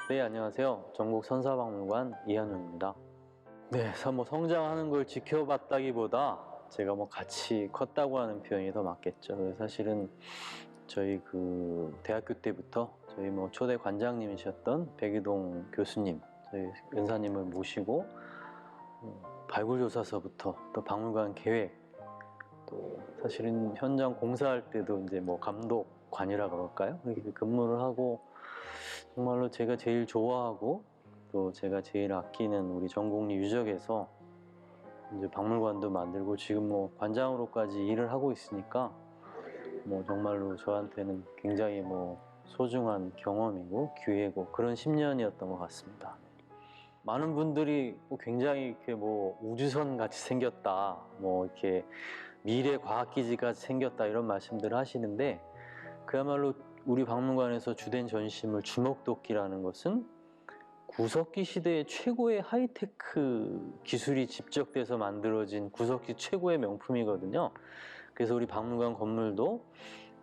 네, 안녕하세요. 전국 선사박물관 이한용입니다. 네, 뭐 성장하는 걸 지켜봤다기보다 제가 뭐 같이 컸다고 하는 표현이 더 맞겠죠. 그래서 사실은 저희 대학교 때부터 저희 뭐 초대 관장님이셨던 백이동 교수님, 저희 은사님을 모시고 발굴조사서부터 또 박물관 계획, 또 사실은 현장 공사할 때도 이제 뭐 감독관이라 그럴까요? 이렇게 근무를 하고 정말로 제가 제일 좋아하고 또 제가 제일 아끼는 우리 전곡리 유적에서 이제 박물관도 만들고 지금 뭐 관장으로까지 일을 하고 있으니까 뭐 정말로 저한테는 굉장히 뭐 소중한 경험이고 기회고 그런 10년이었던 것 같습니다. 많은 분들이 굉장히 이렇게 뭐 우주선 같이 생겼다, 뭐 이렇게 미래 과학기지 같이 생겼다 이런 말씀들을 하시는데, 그야말로 우리 박물관에서 주된 전시물 주먹도끼라는 것은 구석기 시대의 최고의 하이테크 기술이 집적돼서 만들어진 구석기 최고의 명품이거든요. 그래서 우리 박물관 건물도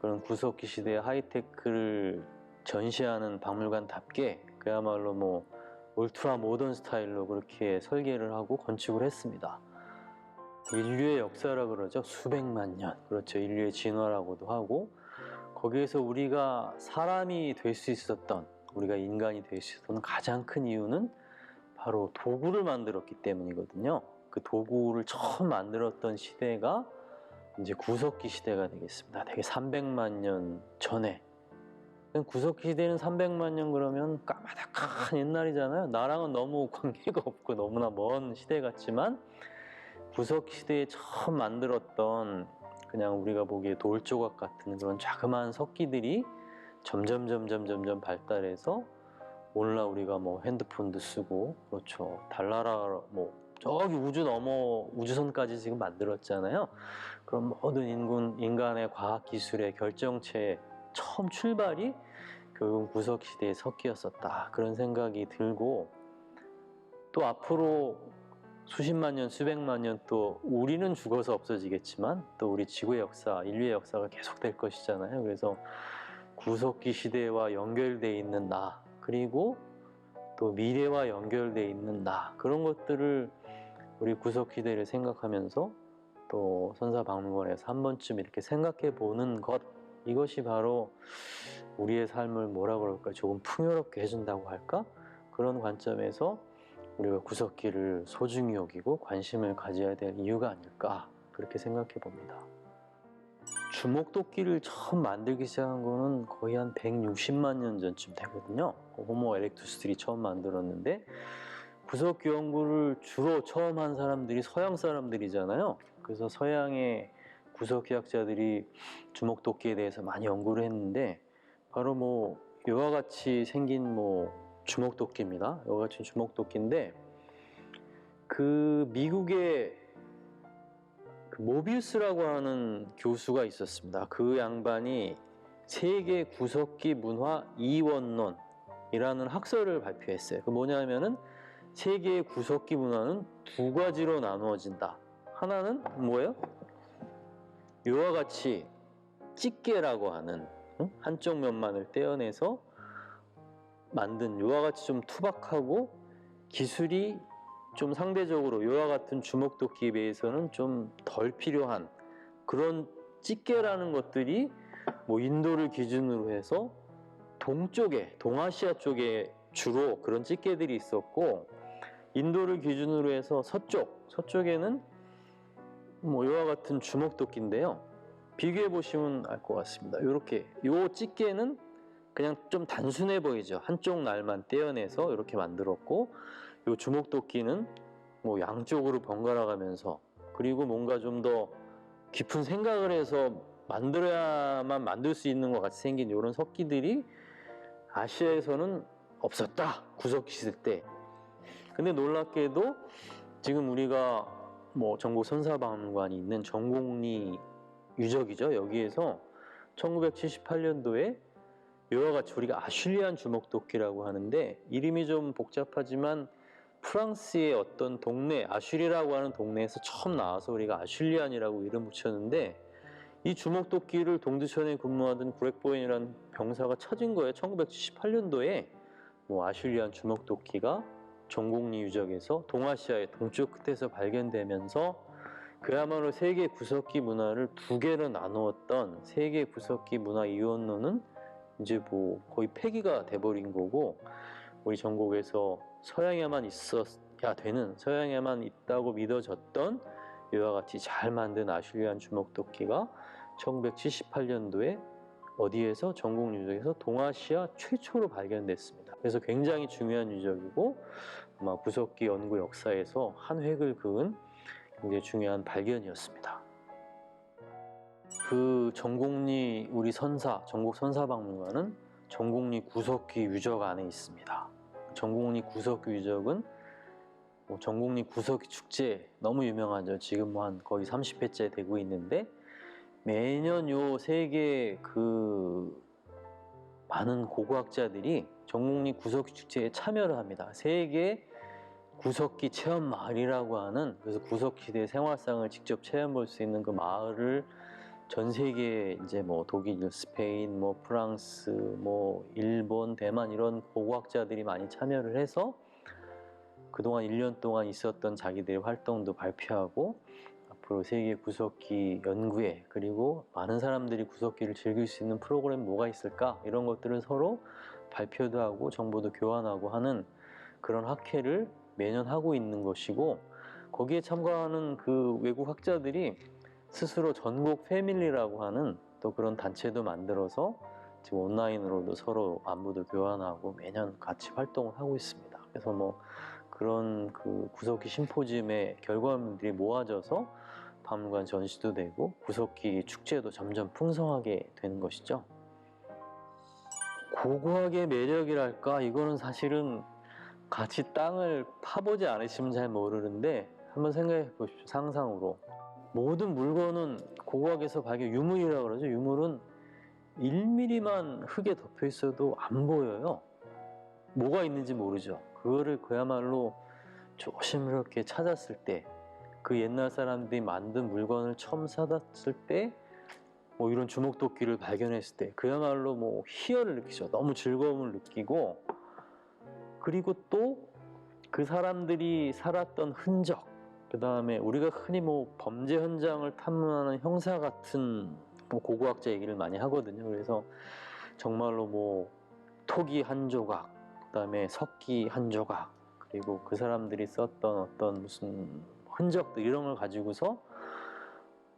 그런 구석기 시대의 하이테크를 전시하는 박물관답게 그야말로 뭐 울트라 모던 스타일로 그렇게 설계를 하고 건축을 했습니다. 인류의 역사라 그러죠. 수백만 년. 그렇죠. 인류의 진화라고도 하고, 거기에서 우리가 사람이 될 수 있었던, 우리가 인간이 될 수 있었던 가장 큰 이유는 바로 도구를 만들었기 때문이거든요. 그 도구를 처음 만들었던 시대가 이제 구석기 시대가 되겠습니다. 되게 300만 년 전에. 구석기 시대는 300만 년 그러면 까마득한 옛날이잖아요. 나랑은 너무 관계가 없고 너무나 먼 시대 같지만, 구석기 시대에 처음 만들었던 그냥 우리가 보기에 돌조각 같은 그런 자그마한 석기들이 점점 발달해서 오늘날 우리가 뭐 핸드폰도 쓰고, 그렇죠, 달나라 뭐 저기 우주 넘어 우주선까지 지금 만들었잖아요. 그럼 모든 인간의 과학기술의 결정체 처음 출발이 결국 구석기 시대의 석기였었다, 그런 생각이 들고, 또 앞으로 수십만 년, 수백만 년 또 우리는 죽어서 없어지겠지만 또 우리 지구의 역사, 인류의 역사가 계속될 것이잖아요. 그래서 구석기 시대와 연결되어 있는 나, 그리고 또 미래와 연결되어 있는 나, 그런 것들을 우리 구석기 시대를 생각하면서 또 선사박물관에서 한 번쯤 이렇게 생각해 보는 것, 이것이 바로 우리의 삶을 뭐라 그럴까, 조금 풍요롭게 해준다고 할까, 그런 관점에서 우리가 구석기를 소중히 여기고 관심을 가져야 될 이유가 아닐까, 그렇게 생각해 봅니다. 주먹도끼를 처음 만들기 시작한 거는 거의 한 160만 년 전쯤 되거든요. 호모 에렉투스들이 처음 만들었는데, 구석기 연구를 주로 처음 한 사람들이 서양 사람들이잖아요. 그래서 서양의 구석기 학자들이 주먹도끼에 대해서 많이 연구를 했는데, 바로 뭐 이와 같이 생긴 뭐 주먹도끼입니다. 이와 같이 주먹도끼인데, 미국의 모비우스라고 하는 교수가 있었습니다. 그 양반이 세계 구석기 문화 이원론이라는 학설을 발표했어요. 그 뭐냐면은 세계의 구석기 문화는 두 가지로 나누어진다. 하나는 뭐예요? 이와 같이 집게라고 하는 한쪽 면만을 떼어내서 만든 이와 같이 좀 투박하고 기술이 좀 상대적으로 이와 같은 주먹도끼에 비해서는 좀 덜 필요한 그런 집게라는 것들이 뭐 인도를 기준으로 해서 동쪽에, 동아시아 쪽에 주로 그런 집게들이 있었고, 인도를 기준으로 해서 서쪽에는 뭐 이와 같은 주먹도끼인데요. 비교해 보시면 알 것 같습니다. 이렇게 이 집게는 그냥 좀 단순해 보이죠. 한쪽 날만 떼어내서 이렇게 만들었고, 이 주먹도끼는 뭐 양쪽으로 번갈아 가면서, 그리고 뭔가 좀 더 깊은 생각을 해서 만들어야만 만들 수 있는 것 같이 생긴 이런 석기들이 아시아에서는 없었다, 구석기 시대 때. 근데 놀랍게도 지금 우리가 뭐 전국 선사박물관이 있는 전곡리 유적이죠. 여기에서 1978년도에 이와 같이 우리가 아슐리안 주먹도끼라고 하는데, 이름이 좀 복잡하지만 프랑스의 어떤 동네, 아슐이라고 하는 동네에서 처음 나와서 우리가 아슐리안이라고 이름 붙였는데, 이 주먹도끼를 동두천에 근무하던 구렉보엔이라는 병사가 찾은 거예요. 1978년도에 뭐 아슐리안 주먹도끼가 전곡리 유적에서 동아시아의 동쪽 끝에서 발견되면서 그야말로 세계 구석기 문화를 두 개로 나누었던 세계 구석기 문화 이원론은 이제 뭐 거의 폐기가 돼버린 거고, 우리 전국에서 서양에만 있어야 되는, 서양에만 있다고 믿어졌던 이와 같이 잘 만든 아슐리안 주먹도끼가 1978년도에 어디에서 전국 유적에서 동아시아 최초로 발견됐습니다. 그래서 굉장히 중요한 유적이고 아마 구석기 연구 역사에서 한 획을 그은 굉장히 중요한 발견이었습니다. 그 전곡리 우리 선사, 전국 선사박물관은 전곡리 구석기 유적 안에 있습니다. 전곡리 구석기 유적은 뭐 전곡리 구석기 축제 너무 유명하죠. 지금 뭐 한 거의 30회째 되고 있는데, 매년 요 세계 그 많은 고고학자들이 전곡리 구석기 축제에 참여를 합니다. 세계 구석기 체험 마을이라고 하는, 그래서 구석시대 생활상을 직접 체험 볼 수 있는 그 마을을 전 세계 이제 뭐 독일, 스페인, 뭐 프랑스, 뭐 일본, 대만 이런 고고학자들이 많이 참여를 해서 그동안 1년 동안 있었던 자기들의 활동도 발표하고, 앞으로 세계 구석기 연구에, 그리고 많은 사람들이 구석기를 즐길 수 있는 프로그램 뭐가 있을까, 이런 것들을 서로 발표도 하고 정보도 교환하고 하는 그런 학회를 매년 하고 있는 것이고, 거기에 참가하는 그 외국 학자들이 스스로 전곡 패밀리라고 하는 또 그런 단체도 만들어서 지금 온라인으로도 서로 안부도 교환하고 매년 같이 활동을 하고 있습니다. 그래서 뭐 그런 그 구석기 심포지움의 결과물들이 모아져서 박물관 전시도 되고 구석기 축제도 점점 풍성하게 되는 것이죠. 고고학의 매력이랄까, 이거는 사실은 같이 땅을 파보지 않으시면 잘 모르는데, 한번 생각해 보십시오. 상상으로 모든 물건은 고고학에서 발견, 유물이라고 그러죠. 유물은 1mm만 흙에 덮여 있어도 안 보여요. 뭐가 있는지 모르죠. 그거를 그야말로 조심스럽게 찾았을 때, 그 옛날 사람들이 만든 물건을 처음 찾았을 때, 뭐 이런 주먹도끼를 발견했을 때 그야말로 뭐 희열을 느끼죠. 너무 즐거움을 느끼고, 그리고 또 그 사람들이 살았던 흔적, 그 다음에 우리가 흔히 뭐 범죄 현장을 탐문하는 형사 같은 뭐 고고학자 얘기를 많이 하거든요. 그래서 정말로 뭐 토기 한 조각, 그 다음에 석기 한 조각, 그리고 그 사람들이 썼던 어떤 무슨 흔적들, 이런 걸 가지고서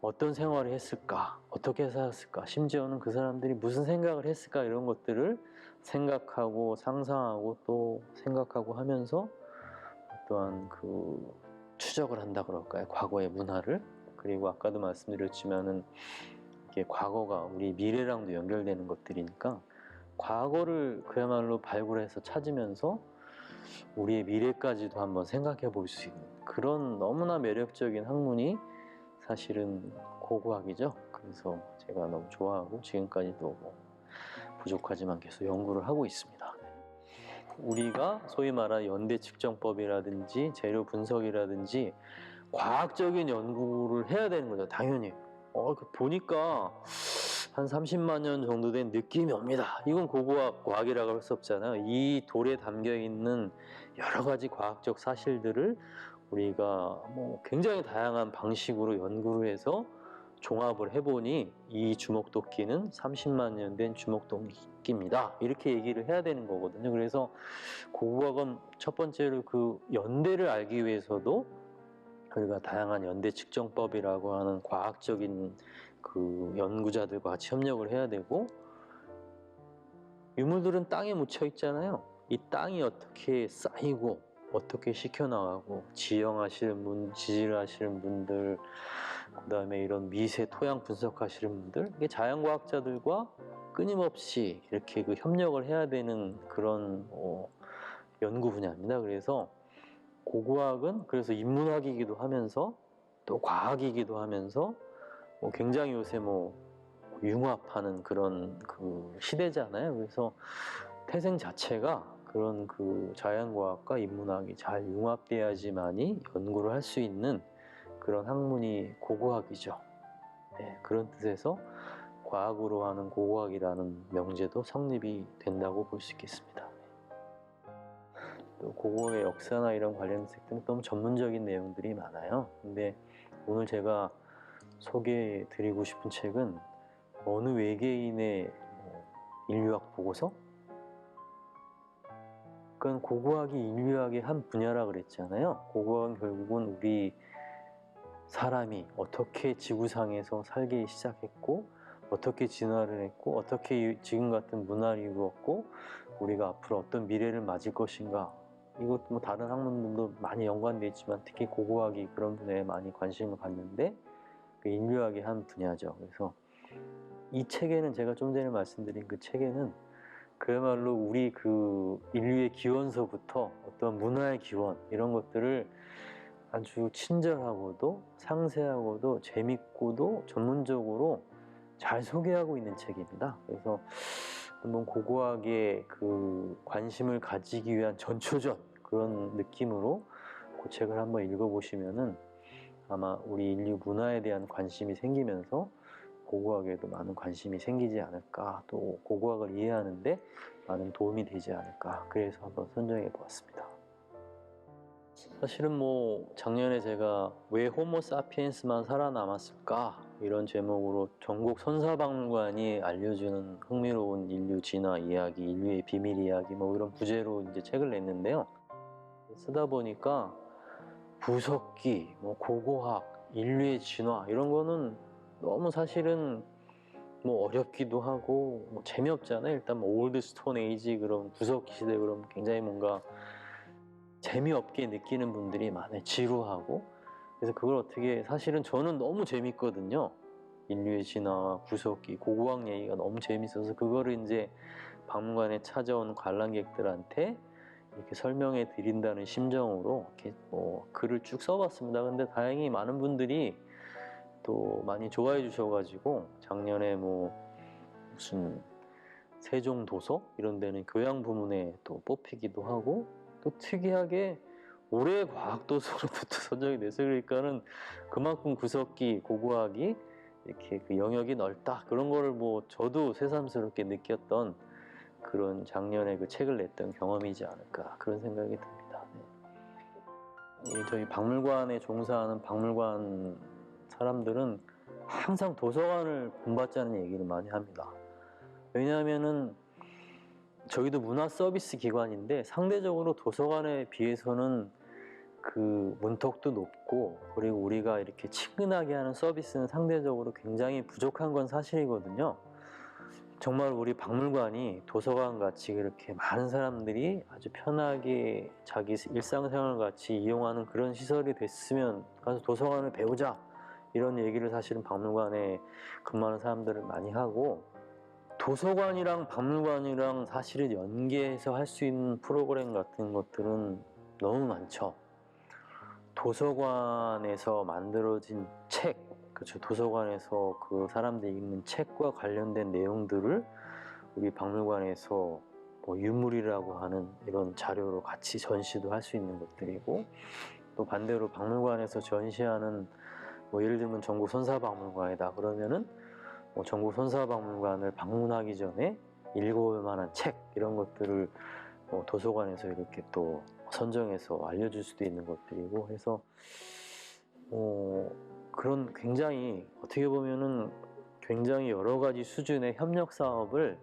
어떤 생활을 했을까, 어떻게 살았을까, 심지어는 그 사람들이 무슨 생각을 했을까, 이런 것들을 생각하고 상상하고 또 생각하고 하면서 또한 그 추적을 한다 그럴까요? 과거의 문화를. 그리고 아까도 말씀드렸지만은 이게 과거가 우리 미래랑도 연결되는 것들이니까 과거를 그야말로 발굴해서 찾으면서 우리의 미래까지도 한번 생각해 볼 수 있는 그런 너무나 매력적인 학문이 사실은 고고학이죠. 그래서 제가 너무 좋아하고 지금까지도 뭐 부족하지만 계속 연구를 하고 있습니다. 우리가 소위 말하는 연대 측정법이라든지 재료 분석이라든지 과학적인 연구를 해야 되는 거죠. 당연히. 보니까 한 30만 년 정도 된 느낌이 옵니다. 이건 고고학, 과학이라고 할 수 없잖아요. 이 돌에 담겨 있는 여러 가지 과학적 사실들을 우리가 뭐 굉장히 다양한 방식으로 연구를 해서 종합을 해보니 이 주먹도끼는 30만 년 된 주먹도끼입니다. 이렇게 얘기를 해야 되는 거거든요. 그래서 고고학은 첫 번째로 그 연대를 알기 위해서도 우리가 다양한 연대 측정법이라고 하는 과학적인 그 연구자들과 같이 협력을 해야 되고, 유물들은 땅에 묻혀 있잖아요. 이 땅이 어떻게 쌓이고 어떻게 식혀나가고, 지형하시는 분, 지질하시는 분들, 그 다음에 이런 미세 토양 분석하시는 분들, 이게 자연과학자들과 끊임없이 이렇게 그 협력을 해야 되는 그런 연구 분야입니다. 그래서 고고학은 그래서 인문학이기도 하면서 또 과학이기도 하면서 뭐 굉장히 요새 뭐 융합하는 그런 그 시대잖아요. 그래서 태생 자체가 그런 그 자연과학과 인문학이 잘 융합돼야지만이 연구를 할 수 있는 그런 학문이 고고학이죠. 네, 그런 뜻에서 과학으로 하는 고고학이라는 명제도 성립이 된다고 볼 수 있겠습니다. 또 고고학의 역사나 이런 관련 책들은 너무 전문적인 내용들이 많아요. 근데 오늘 제가 소개해 드리고 싶은 책은 어느 외계인의 인류학 보고서? 그건 고고학이 인류학의 한 분야라 그랬잖아요. 고고학은 결국은 우리 사람이 어떻게 지구상에서 살기 시작했고, 어떻게 진화를 했고, 어떻게 지금 같은 문화를 이루었고, 우리가 앞으로 어떤 미래를 맞을 것인가. 이것도 뭐 다른 학문들도 많이 연관되어 있지만 특히 고고학이 그런 분야에 많이 관심을 갖는데 그 인류학의 한 분야죠. 그래서 이 책에는 제가 좀 전에 말씀드린 그 책에는 그야말로 우리 그 인류의 기원서부터 어떤 문화의 기원 이런 것들을 아주 친절하고도 상세하고도 재밌고도 전문적으로 잘 소개하고 있는 책입니다. 그래서 한번 고고학에 그 관심을 가지기 위한 전초전 그런 느낌으로 그 책을 한번 읽어보시면은 아마 우리 인류 문화에 대한 관심이 생기면서 고고학에도 많은 관심이 생기지 않을까, 또 고고학을 이해하는데 많은 도움이 되지 않을까, 그래서 한번 선정해 보았습니다. 사실은 뭐 작년에 제가 왜 호모 사피엔스만 살아남았을까 이런 제목으로 전국 선사박물관이 알려주는 흥미로운 인류 진화 이야기, 인류의 비밀 이야기 뭐 이런 부제로 이제 책을 냈는데요. 쓰다 보니까 부석기, 뭐 고고학, 인류의 진화 이런 거는 너무 사실은 뭐 어렵기도 하고 뭐 재미없잖아요. 일단 뭐 올드 스톤 에이지 그런 구석기 시대 그럼 굉장히 뭔가 재미없게 느끼는 분들이 많아요. 지루하고. 그래서 그걸 어떻게 사실은 저는 너무 재밌거든요. 인류의 진화와 구석기, 고고학 얘기가 너무 재밌어서 그거를 이제 박물관에 찾아온 관람객들한테 이렇게 설명해 드린다는 심정으로 이렇게 뭐 글을 쭉 써봤습니다. 근데 다행히 많은 분들이 또 많이 좋아해 주셔가지고 작년에 뭐 무슨 세종도서 이런 데는 교양 부문에 또 뽑히기도 하고 또 특이하게 올해 과학도서로도 또 선정이 됐어요. 그러니까는 그만큼 구석기 고고학이 이렇게 그 영역이 넓다 그런 거를 뭐 저도 새삼스럽게 느꼈던 그런 작년에 그 책을 냈던 경험이지 않을까 그런 생각이 듭니다. 네. 저희 박물관에 종사하는 박물관 사람들은 항상 도서관을 본받자는 얘기를 많이 합니다. 왜냐하면은 저희도 문화 서비스 기관인데 상대적으로 도서관에 비해서는 그 문턱도 높고 그리고 우리가 이렇게 친근하게 하는 서비스는 상대적으로 굉장히 부족한 건 사실이거든요. 정말 우리 박물관이 도서관 같이 그렇게 많은 사람들이 아주 편하게 자기 일상생활 같이 이용하는 그런 시설이 됐으면 가서 도서관을 배우자 이런 얘기를 사실은 박물관에 근무하는 사람들은 많이 하고 도서관이랑 박물관이랑 사실은 연계해서 할 수 있는 프로그램 같은 것들은 너무 많죠. 도서관에서 만들어진 책, 그렇죠. 도서관에서 그 사람들이 읽는 책과 관련된 내용들을 우리 박물관에서 뭐 유물이라고 하는 이런 자료로 같이 전시도 할 수 있는 것들이고 또 반대로 박물관에서 전시하는 뭐 예를 들면 전국 선사박물관이다 그러면은 뭐 전국 선사박물관을 방문하기 전에 읽어볼 만한 책 이런 것들을 뭐 도서관에서 이렇게 또 선정해서 알려줄 수도 있는 것들이고 해서 그런 굉장히 어떻게 보면은 굉장히 여러 가지 수준의 협력 사업을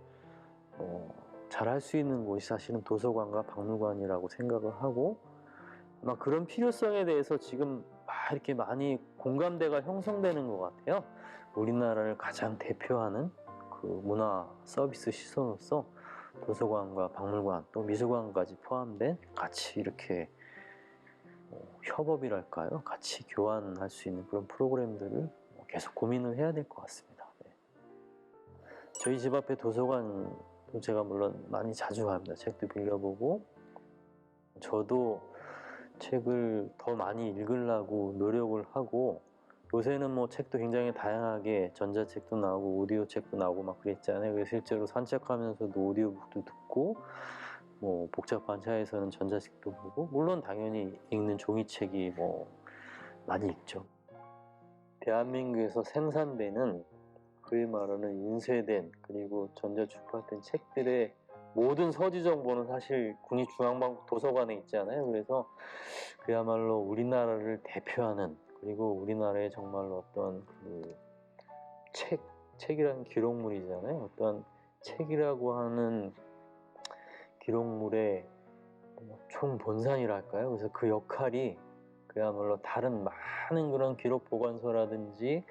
잘 할 수 있는 곳이 사실은 도서관과 박물관이라고 생각을 하고 아마 그런 필요성에 대해서 지금 이렇게 많이 공감대가 형성되는 것 같아요. 우리나라를 가장 대표하는 그 문화 서비스 시설로서 도서관과 박물관 또 미술관까지 포함된 같이 이렇게 협업이랄까요? 같이 교환할 수 있는 그런 프로그램들을 계속 고민을 해야 될 것 같습니다. 네. 저희 집 앞에 도서관도 제가 물론 많이 자주 갑니다. 책도 빌려보고 저도 책을 더 많이 읽으려고 노력을 하고 요새는 뭐 책도 굉장히 다양하게 전자책도 나오고 오디오 책도 나오고 막 그랬잖아요. 그래서 실제로 산책하면서도 오디오북도 듣고 뭐 복잡한 차에서는 전자책도 보고, 물론 당연히 읽는 종이책이 뭐 많이 읽죠. 대한민국에서 생산되는 소위 말하는 인쇄된 그리고 전자출판된 책들의 모든 서지 정보는 사실 국립중앙bank 도서관에 있잖아요. 그래서 그야말로 우리나라를 대표하는, 그리고 우리나라의 정말로 어떤 그 책이라는 기록물이잖아요. 어떤 책이라고 하는 기록물의 총본산이랄까요? 그래서 그 역할이 그야말로 다른 많은 그런 기록 보관소라든지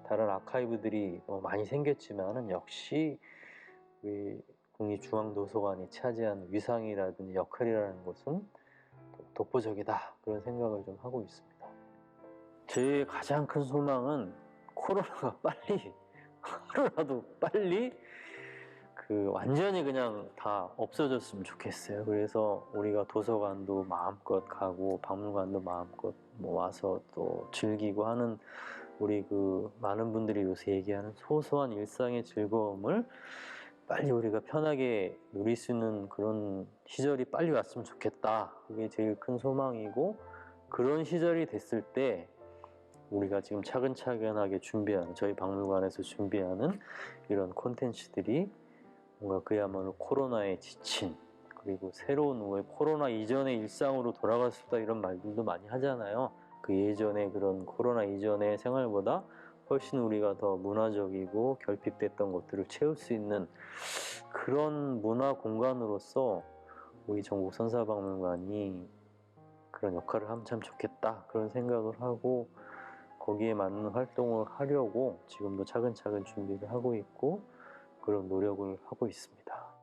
다른 아카이브들이 많이 생겼지만은 역시 우리 국립중앙도서관이 차지한 위상이라든지 역할이라는 것은 독보적이다, 그런 생각을 좀 하고 있습니다. 제 가장 큰 소망은 코로나가 빨리 하루라도 빨리 완전히 그냥 다 없어졌으면 좋겠어요. 그래서 우리가 도서관도 마음껏 가고 박물관도 마음껏 뭐 와서 또 즐기고 하는 우리 많은 분들이 요새 얘기하는 소소한 일상의 즐거움을 빨리 우리가 편하게 누릴 수 있는 그런 시절이 빨리 왔으면 좋겠다. 그게 제일 큰 소망이고, 그런 시절이 됐을 때 우리가 지금 차근차근하게 준비하는, 저희 박물관에서 준비하는 이런 콘텐츠들이 뭔가 그야말로 코로나에 지친, 그리고 새로운 왜 코로나 이전의 일상으로 돌아갈 수 있다, 이런 말들도 많이 하잖아요. 그 예전에 그런 코로나 이전의 생활보다 훨씬 우리가 더 문화적이고 결핍됐던 것들을 채울 수 있는 그런 문화 공간으로서 우리 전국 선사박물관이 그런 역할을 하면 참 좋겠다, 그런 생각을 하고 거기에 맞는 활동을 하려고 지금도 차근차근 준비를 하고 있고 그런 노력을 하고 있습니다.